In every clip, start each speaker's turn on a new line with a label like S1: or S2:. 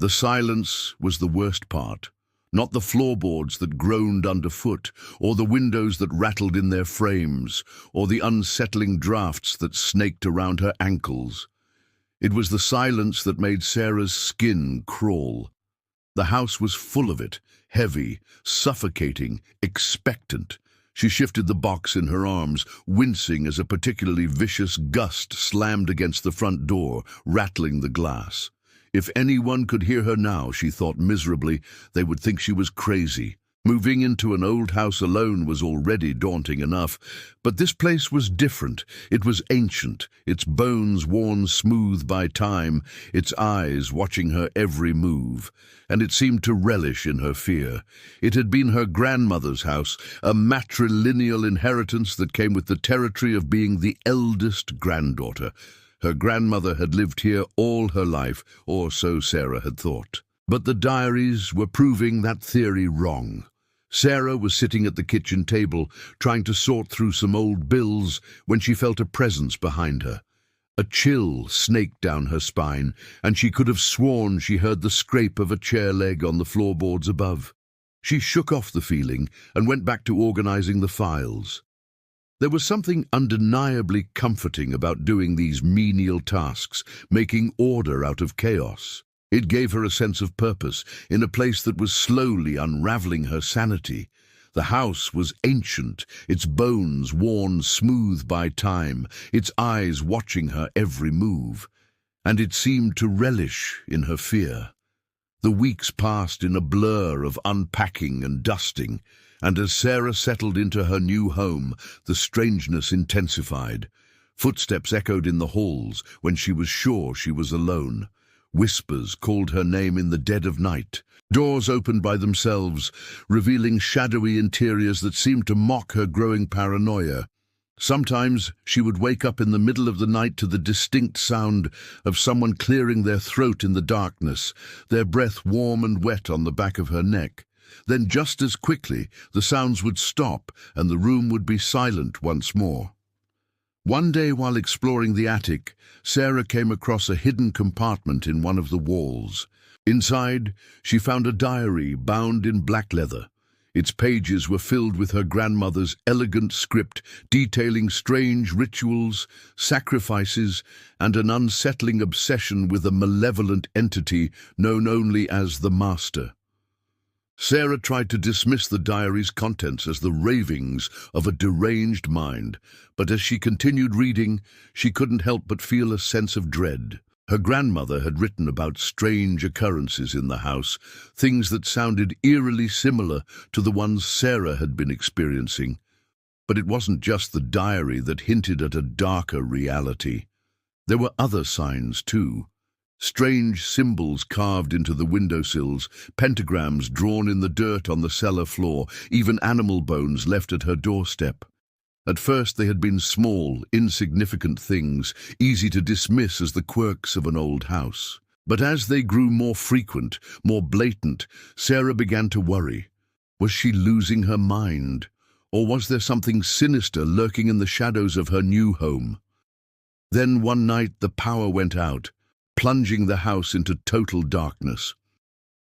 S1: The silence was the worst part, not the floorboards that groaned underfoot, or the windows that rattled in their frames, or the unsettling drafts that snaked around her ankles. It was the silence that made Sarah's skin crawl. The house was full of it, heavy, suffocating, expectant. She shifted the box in her arms, wincing as a particularly vicious gust slammed against the front door, rattling the glass. If anyone could hear her now, she thought miserably, they would think she was crazy. Moving into an old house alone was already daunting enough, but this place was different. It was ancient, its bones worn smooth by time, its eyes watching her every move, and it seemed to relish in her fear. It had been her grandmother's house, a matrilineal inheritance that came with the territory of being the eldest granddaughter. Her grandmother had lived here all her life, or so Sarah had thought. But the diaries were proving that theory wrong. Sarah was sitting at the kitchen table, trying to sort through some old bills, when she felt a presence behind her. A chill snaked down her spine, and she could have sworn she heard the scrape of a chair leg on the floorboards above. She shook off the feeling and went back to organizing the files. There was something undeniably comforting about doing these menial tasks, making order out of chaos. It gave her a sense of purpose in a place that was slowly unraveling her sanity. The house was ancient, its bones worn smooth by time, its eyes watching her every move, and it seemed to relish in her fear. The weeks passed in a blur of unpacking and dusting, and as Sarah settled into her new home, the strangeness intensified. Footsteps echoed in the halls when she was sure she was alone. Whispers called her name in the dead of night. Doors opened by themselves, revealing shadowy interiors that seemed to mock her growing paranoia. Sometimes she would wake up in the middle of the night to the distinct sound of someone clearing their throat in the darkness, their breath warm and wet on the back of her neck. Then just as quickly, the sounds would stop and the room would be silent once more. One day while exploring the attic, Sarah came across a hidden compartment in one of the walls. Inside, she found a diary bound in black leather. Its pages were filled with her grandmother's elegant script detailing strange rituals, sacrifices, and an unsettling obsession with a malevolent entity known only as the Master. Sarah tried to dismiss the diary's contents as the ravings of a deranged mind, but as she continued reading, she couldn't help but feel a sense of dread. Her grandmother had written about strange occurrences in the house, things that sounded eerily similar to the ones Sarah had been experiencing. But it wasn't just the diary that hinted at a darker reality. There were other signs, too. Strange symbols carved into the windowsills, pentagrams drawn in the dirt on the cellar floor, even animal bones left at her doorstep. At first they had been small, insignificant things, easy to dismiss as the quirks of an old house. But as they grew more frequent, more blatant, Sarah began to worry. Was she losing her mind? Or was there something sinister lurking in the shadows of her new home? Then one night the power went out, plunging the house into total darkness.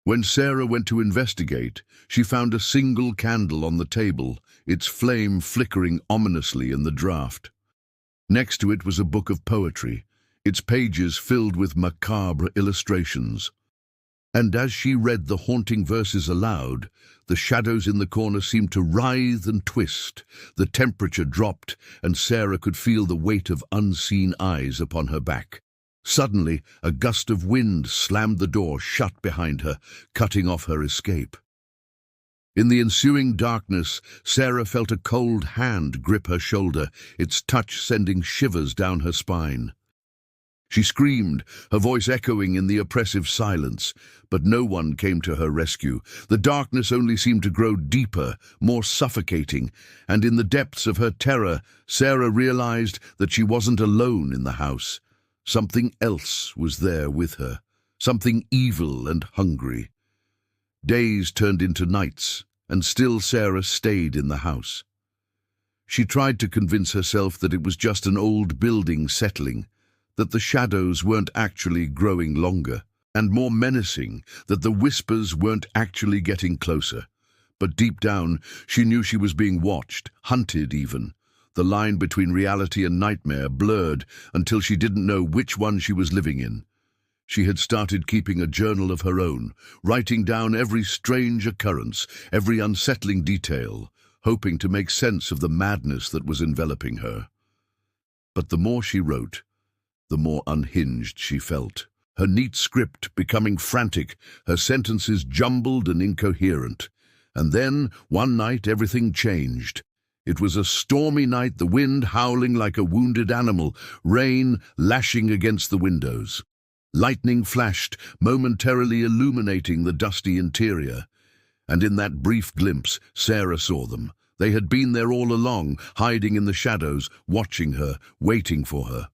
S1: When Sarah went to investigate, she found a single candle on the table, its flame flickering ominously in the draught. Next to it was a book of poetry, its pages filled with macabre illustrations. And as she read the haunting verses aloud, the shadows in the corner seemed to writhe and twist. The temperature dropped, and Sarah could feel the weight of unseen eyes upon her back. Suddenly, a gust of wind slammed the door shut behind her, cutting off her escape. In the ensuing darkness, Sarah felt a cold hand grip her shoulder, its touch sending shivers down her spine. She screamed, her voice echoing in the oppressive silence, but no one came to her rescue. The darkness only seemed to grow deeper, more suffocating, and in the depths of her terror, Sarah realized that she wasn't alone in the house. Something else was there with her, something evil and hungry. Days turned into nights, and still Sarah stayed in the house. She tried to convince herself that it was just an old building settling, that the shadows weren't actually growing longer. and more menacing, that the whispers weren't actually getting closer. But deep down, she knew she was being watched, hunted even. The line between reality and nightmare blurred until she didn't know which one she was living in. She had started keeping a journal of her own, writing down every strange occurrence, every unsettling detail, hoping to make sense of the madness that was enveloping her. But the more she wrote, the more unhinged she felt. Her neat script becoming frantic, her sentences jumbled and incoherent. And then, one night, everything changed. It was a stormy night, the wind howling like a wounded animal, rain lashing against the windows. Lightning flashed, momentarily illuminating the dusty interior. And in that brief glimpse, Sarah saw them. They had been there all along, hiding in the shadows, watching her, waiting for her.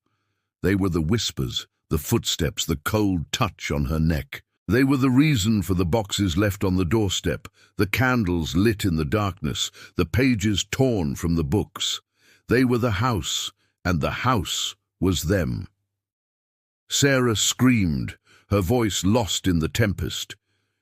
S1: They were the whispers, the footsteps, the cold touch on her neck. They were the reason for the boxes left on the doorstep, the candles lit in the darkness, the pages torn from the books. They were the house, and the house was them. Sarah screamed, her voice lost in the tempest.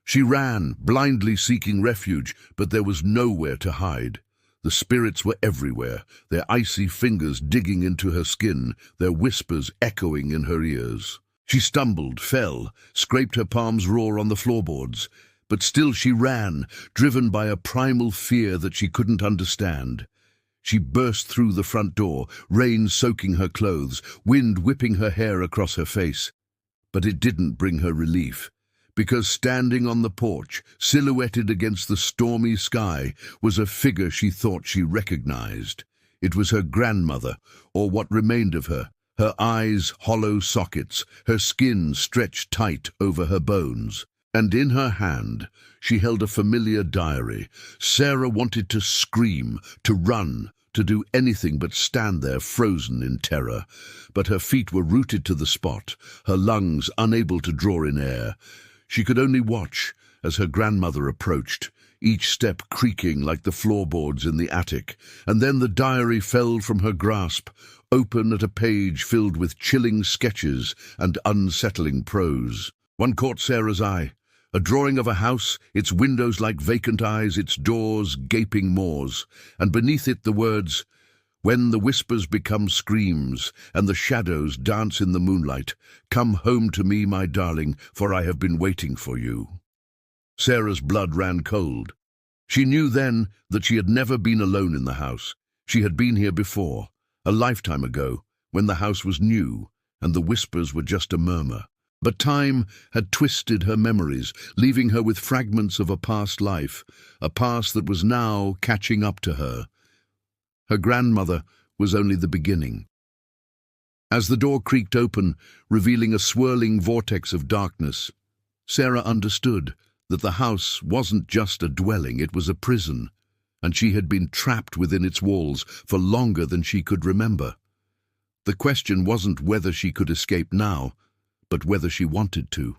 S1: She ran, blindly seeking refuge, but there was nowhere to hide. The spirits were everywhere, their icy fingers digging into her skin, their whispers echoing in her ears. She stumbled, fell, scraped her palms raw on the floorboards, but still she ran, driven by a primal fear that she couldn't understand. She burst through the front door, rain soaking her clothes, wind whipping her hair across her face. But it didn't bring her relief, because standing on the porch, silhouetted against the stormy sky, was a figure she thought she recognized. It was her grandmother, or what remained of her. Her eyes hollow sockets, her skin stretched tight over her bones. And in her hand, she held a familiar diary. Sarah wanted to scream, to run, to do anything but stand there frozen in terror. But her feet were rooted to the spot, her lungs unable to draw in air. She could only watch as her grandmother approached, each step creaking like the floorboards in the attic. And then the diary fell from her grasp, open at a page filled with chilling sketches and unsettling prose. One caught Sarah's eye, a drawing of a house, its windows like vacant eyes, its doors gaping maws, and beneath it the words, "When the whispers become screams, and the shadows dance in the moonlight, come home to me, my darling, for I have been waiting for you." Sarah's blood ran cold. She knew then that she had never been alone in the house. She had been here before, a lifetime ago, when the house was new, and the whispers were just a murmur. But time had twisted her memories, leaving her with fragments of a past life, a past that was now catching up to her. Her grandmother was only the beginning. As the door creaked open, revealing a swirling vortex of darkness, Sarah understood that the house wasn't just a dwelling, it was a prison, and she had been trapped within its walls for longer than she could remember. The question wasn't whether she could escape now, but whether she wanted to.